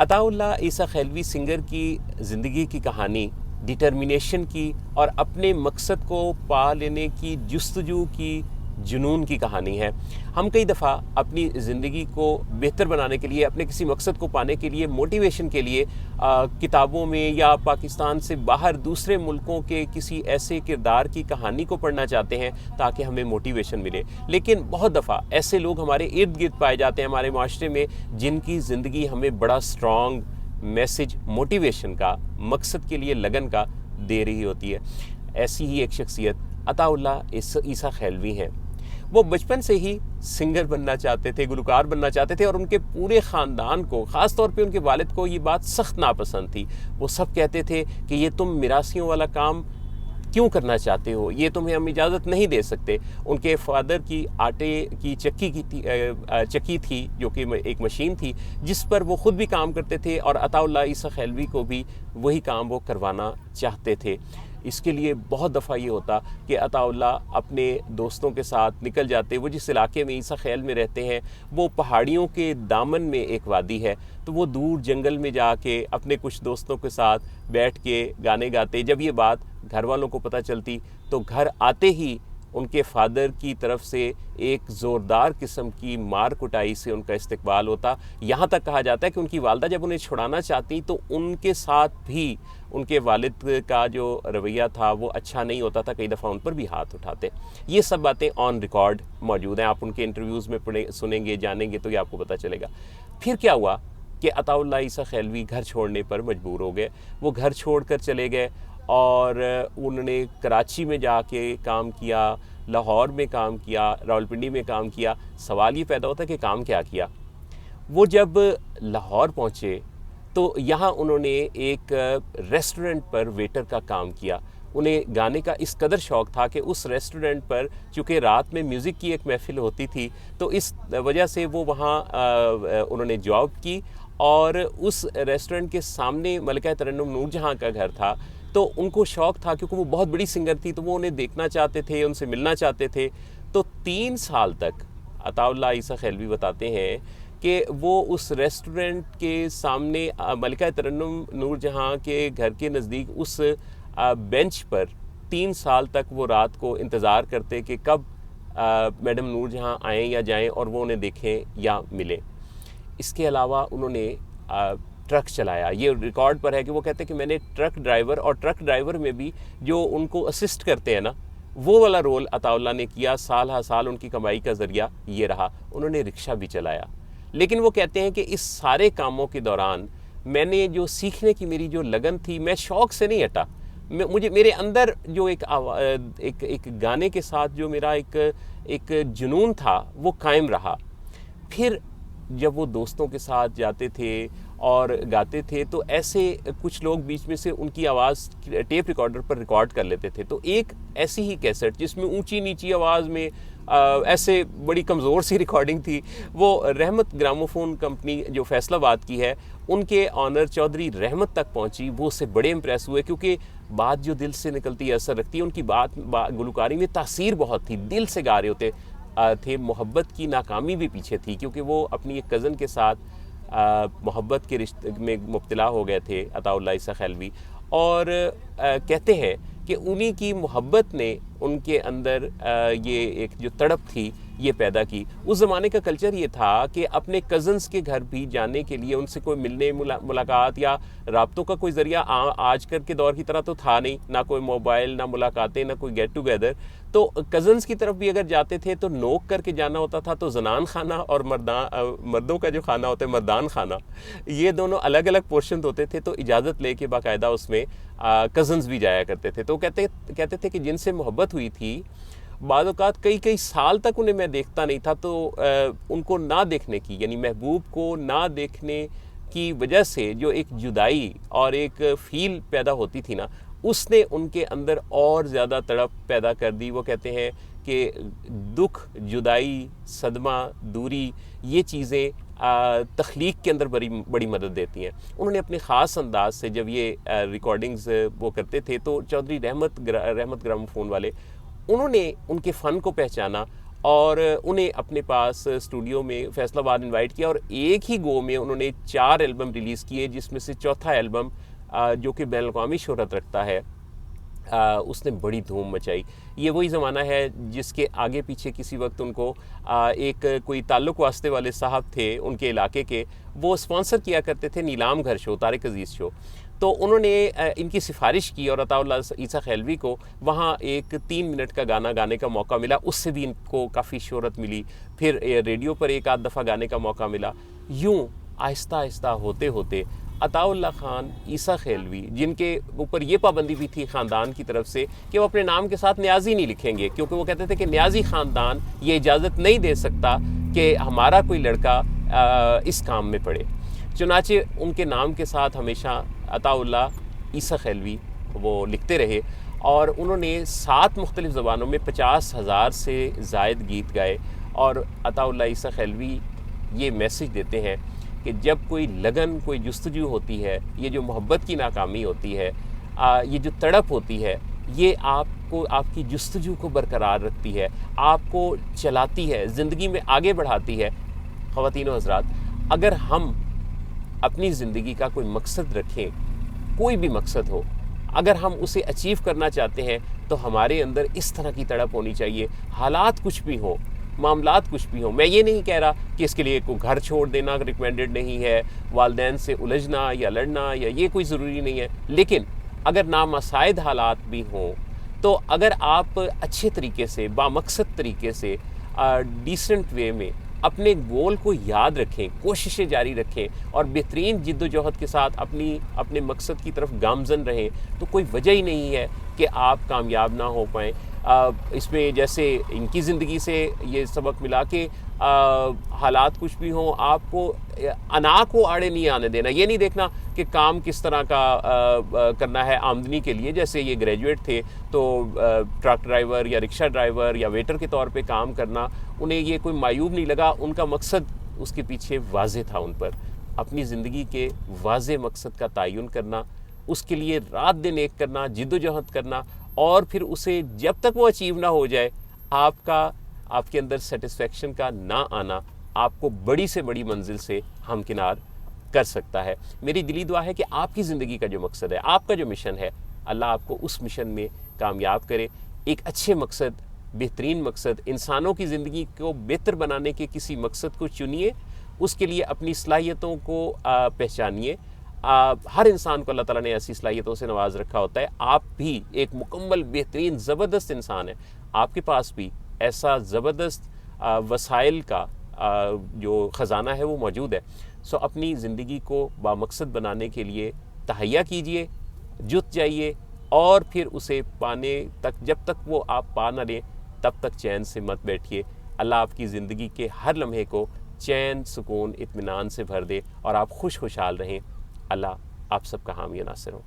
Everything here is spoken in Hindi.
अताउल्लाह ईसा खैलवी सिंगर की ज़िंदगी की कहानी डिटर्मिनेशन की और अपने मकसद को पा लेने की जुस्तजू की जुनून की कहानी है। हम कई दफ़ा अपनी ज़िंदगी को बेहतर बनाने के लिए, अपने किसी मकसद को पाने के लिए, मोटिवेशन के लिए किताबों में या पाकिस्तान से बाहर दूसरे मुल्कों के किसी ऐसे किरदार की कहानी को पढ़ना चाहते हैं ताकि हमें मोटिवेशन मिले। लेकिन बहुत दफ़ा ऐसे लोग हमारे इर्द गिर्द पाए जाते हैं हमारे माशरे में, जिनकी ज़िंदगी हमें बड़ा स्ट्रॉन्ग मैसेज मोटिवेशन का, मकसद के लिए लगन का दे रही होती है। ऐसी ही एक शख्सियत अताउल्लाह ईसा खैलवी हैं। वो बचपन से ही सिंगर बनना चाहते थे, गुलकार बनना चाहते थे और उनके पूरे ख़ानदान को, ख़ास तौर पे उनके वालिद को ये बात सख्त नापसंद थी। वो सब कहते थे कि ये तुम मिरासियों वाला काम क्यों करना चाहते हो, ये तुम्हें हम इजाज़त नहीं दे सकते। उनके फादर की आटे की चक्की थी जो कि एक मशीन थी जिस पर वो ख़ुद भी काम करते थे और अताउल्लाह ईसा खैलवी को भी वही काम वो करवाना चाहते थे। इसके लिए बहुत दफ़ा ये होता कि अताउल्लाह अपने दोस्तों के साथ निकल जाते। वो जिस इलाके में ईसा खैल में रहते हैं वो पहाड़ियों के दामन में एक वादी है, तो वो दूर जंगल में जाके अपने कुछ दोस्तों के साथ बैठ के गाने गाते। जब ये बात घर वालों को पता चलती तो घर आते ही उनके फादर की तरफ से एक ज़ोरदार किस्म की मार कुटाई से उनका इस्तकबाल होता। यहाँ तक कहा जाता है कि उनकी वालदा जब उन्हें छुड़ाना चाहती तो उनके साथ भी उनके वालिद का जो रवैया था वो अच्छा नहीं होता था, कई दफ़ा उन पर भी हाथ उठाते। ये सब बातें ऑन रिकॉर्ड मौजूद हैं, आप उनके इंटरव्यूज़ में सुनेंगे, जानेंगे तो ये आपको पता चलेगा। फिर क्या हुआ कि अताउल्लाह ईसा खैलवी घर छोड़ने पर मजबूर हो गए। वो घर छोड़ कर चले गए और उन्होंने कराची में जाके काम किया, लाहौर में काम किया, रावलपिंडी में काम किया। सवाल ये पैदा होता है कि काम क्या किया। वो जब लाहौर पहुँचे तो यहाँ उन्होंने एक रेस्टोरेंट पर वेटर का काम किया। उन्हें गाने का इस कदर शौक़ था कि उस रेस्टोरेंट पर चूँकि रात में म्यूज़िक की एक महफ़िल होती थी तो इस वजह से वो वहाँ उन्होंने जॉब की और उस रेस्टोरेंट के सामने मलिका तरन्नुम नूरजहाँ का घर था। तो उनको शौक़ था क्योंकि वो बहुत बड़ी सिंगर थी तो वो उन्हें देखना चाहते थे, उनसे मिलना चाहते थे। तो 3 साल तक अताउल्लाह ईसा खैलवी बताते हैं कि वो उस रेस्टोरेंट के सामने मलिका तरन्नुम नूरजहाँ के घर के नज़दीक उस बेंच पर 3 साल तक वो रात को इंतज़ार करते कि कब मैडम नूरजहाँ आएँ या जाएँ और वो उन्हें देखें या मिलें। इसके अलावा उन्होंने ट्रक चलाया। ये रिकॉर्ड पर है कि वो कहते हैं कि मैंने ट्रक ड्राइवर और ट्रक ड्राइवर में भी जो उनको असिस्ट करते हैं ना, वो वाला रोल अताउल्लाह ने किया। साल हर साल उनकी कमाई का ज़रिया ये रहा। उन्होंने रिक्शा भी चलाया। लेकिन वो कहते हैं कि इस सारे कामों के दौरान मैंने जो सीखने की मेरी जो लगन थी, मैं शौक़ से नहीं हटा। मुझे मेरे अंदर जो एक गाने के साथ जो मेरा एक जुनून था वो कायम रहा। फिर जब वो दोस्तों के साथ जाते थे और गाते थे तो ऐसे कुछ लोग बीच में से उनकी आवाज़ टेप रिकॉर्डर पर रिकॉर्ड कर लेते थे। तो एक ऐसी ही कैसेट जिसमें ऊंची नीची आवाज़ में ऐसे बड़ी कमज़ोर सी रिकॉर्डिंग थी, वो रहमत ग्रामोफोन कंपनी जो फैसलाबाद की है उनके ऑनर चौधरी रहमत तक पहुंची। वो उससे बड़े इम्प्रेस हुए क्योंकि बात जो दिल से निकलती है, असर रखती है। उनकी बात गुलकारी में तासीर बहुत थी, दिल से गा रहे होते थे। मोहब्बत की नाकामी भी पीछे थी क्योंकि वो अपनी एक कज़न के साथ मोहब्बत के रिश्ते में मुब्तला हो गए थे अताउल्लाह ईसा खैलवी। और कहते हैं कि उन्हीं की मोहब्बत ने उनके अंदर ये एक जो तड़प थी ये पैदा की। उस ज़माने का कल्चर ये था कि अपने कज़न्स के घर भी जाने के लिए उनसे कोई मिलने मुलाकात या राब्तों का कोई ज़रिया आजकल के दौर की तरह तो था नहीं, ना कोई मोबाइल, ना मुलाकातें, ना कोई गेट टुगेदर। तो कज़न्स की तरफ भी अगर जाते थे तो नोक करके जाना होता था। तो जनान खाना और मर्दों का जो खाना होता है मर्दान खाना, ये दोनों अलग अलग पोर्शन होते थे। तो इजाज़त लेके बाकायदा उसमें कज़न्स भी जाया करते थे। तो कहते थे कि जिनसे मोहब्बत हुई थी बाद औक़ात कई साल तक उन्हें मैं देखता नहीं था, तो उनको ना देखने की, यानी महबूब को ना देखने की वजह से जो एक जुदाई और एक फ़ील पैदा होती थी ना, उसने उनके अंदर और ज़्यादा तड़प पैदा कर दी। वो कहते हैं कि दुख, जुदाई, सदमा, दूरी, ये चीज़ें तख्लीक के अंदर बड़ी मदद देती हैं। उन्होंने अपने ख़ास अंदाज से जब ये रिकॉर्डिंग्स वो करते थे तो चौधरी रहमत ग्रामोफोन वाले, उन्होंने उनके फ़न को पहचाना और उन्हें अपने पास स्टूडियो में फैसलाबाद इनवाइट किया और एक ही गो में उन्होंने 4 एल्बम रिलीज़ किए, जिसमें से चौथा एल्बम जो कि बैनुल-अक़वामी शोहरत रखता है, उसने बड़ी धूम मचाई। ये वही ज़माना है जिसके आगे पीछे किसी वक्त उनको एक कोई ताल्लुक़ वास्ते वाले साहब थे उनके इलाके के, वो स्पॉन्सर किया करते थे नीलाम घर शो, तारिक अज़ीज़ शो। तो उन्होंने इनकी सिफारिश की और अताउल्लाह ईसा खैलवी को वहाँ एक 3 मिनट का गाना गाने का मौका मिला, उससे भी इनको काफ़ी शोहरत मिली। फिर रेडियो पर एक आध दफ़ा गाने का मौका मिला। यूँ आहिस्ता आहिस्ता होते होते अताउल्लाह खान ईसा खैलवी, जिनके ऊपर ये पाबंदी भी थी ख़ानदान की तरफ से कि वो अपने नाम के साथ न्याजी नहीं लिखेंगे, क्योंकि वो कहते थे कि न्याजी ख़ानदान ये इजाज़त नहीं दे सकता कि हमारा कोई लड़का इस काम में पड़े। चुनाचे उनके नाम के साथ हमेशा अताउल्लाह ईसा खैलवी वो लिखते रहे और उन्होंने 7 मुख्तलिफ़ ज़बानों में 50,000 से ज़ायद गीत गाए। और अताउल्लाह ईसा खैलवी ये मैसेज देते हैं कि जब कोई लगन, कोई जुस्तजू होती है, ये जो मोहब्बत की नाकामी होती है, ये जो तड़प होती है, ये आपको, आपकी जुस्तजू को बरकरार रखती है, आपको चलाती है, ज़िंदगी में आगे बढ़ाती है। ख़वातीन व हज़रात, अगर हम अपनी ज़िंदगी का कोई मकसद रखें, कोई भी मकसद हो, अगर हम उसे अचीव करना चाहते हैं तो हमारे अंदर इस तरह की तड़प होनी चाहिए। हालात कुछ भी हो, मामलात कुछ भी हो, मैं ये नहीं कह रहा कि इसके लिए को घर छोड़ देना रिकमेंडेड नहीं है, वालिदैन से उलझना या लड़ना या ये कोई ज़रूरी नहीं है, लेकिन अगर नामसाइद हालात भी हों तो अगर आप अच्छे तरीके से, बामकसद तरीके से, डिसेंट वे में अपने गोल को याद रखें, कोशिशें जारी रखें और बेहतरीन जिद्दोजहद के साथ अपने मकसद की तरफ गामज़न रहें, तो कोई वजह ही नहीं है कि आप कामयाब ना हो पाएँ। इसमें जैसे इनकी ज़िंदगी से ये सबक मिला कि हालात कुछ भी हों, आपको अना को आड़े नहीं आने देना। ये नहीं देखना कि काम किस तरह का करना है आमदनी के लिए। जैसे ये ग्रेजुएट थे तो ट्रक ड्राइवर या रिक्शा ड्राइवर या वेटर के तौर पे काम करना, उन्हें ये कोई मायूब नहीं लगा। उनका मकसद उसके पीछे वाज़े था उन पर। अपनी ज़िंदगी के वाज़े मकसद का तयन करना, उसके लिए रात दिन एक करना, जिद्दोजहद करना और फिर उसे जब तक वो अचीव ना हो जाए, आपके अंदर सेटिस्फेक्शन का ना आना आपको बड़ी से बड़ी मंजिल से हमकिनार कर सकता है। मेरी दिली दुआ है कि आपकी ज़िंदगी का जो मकसद है, आपका जो मिशन है, अल्लाह आपको उस मिशन में कामयाब करे। एक अच्छे मकसद, बेहतरीन मकसद, इंसानों की ज़िंदगी को बेहतर बनाने के किसी मकसद को चुनिए, उसके लिए अपनी सलाहियतों को पहचानिए। हर इंसान को अल्लाह ताला ने ऐसी सलाहियतों से नवाज रखा होता है। आप भी एक मुकम्मल बेहतरीन ज़बरदस्त इंसान है, आपके पास भी ऐसा ज़बरदस्त वसाइल का जो ख़जाना है वो मौजूद है। सो अपनी ज़िंदगी को बामकसद बनाने के लिए तहैया कीजिए, जुट जाइए और फिर उसे पाने तक, जब तक वो आप पा न लें तब तक चैन से मत बैठिए। अल्लाह आपकी ज़िंदगी के हर लम्हे को चैन, सुकून, इत्मीनान से भर दे और आप खुशहाल रहें। अल्लाह आप सबका हामी नासिर हो।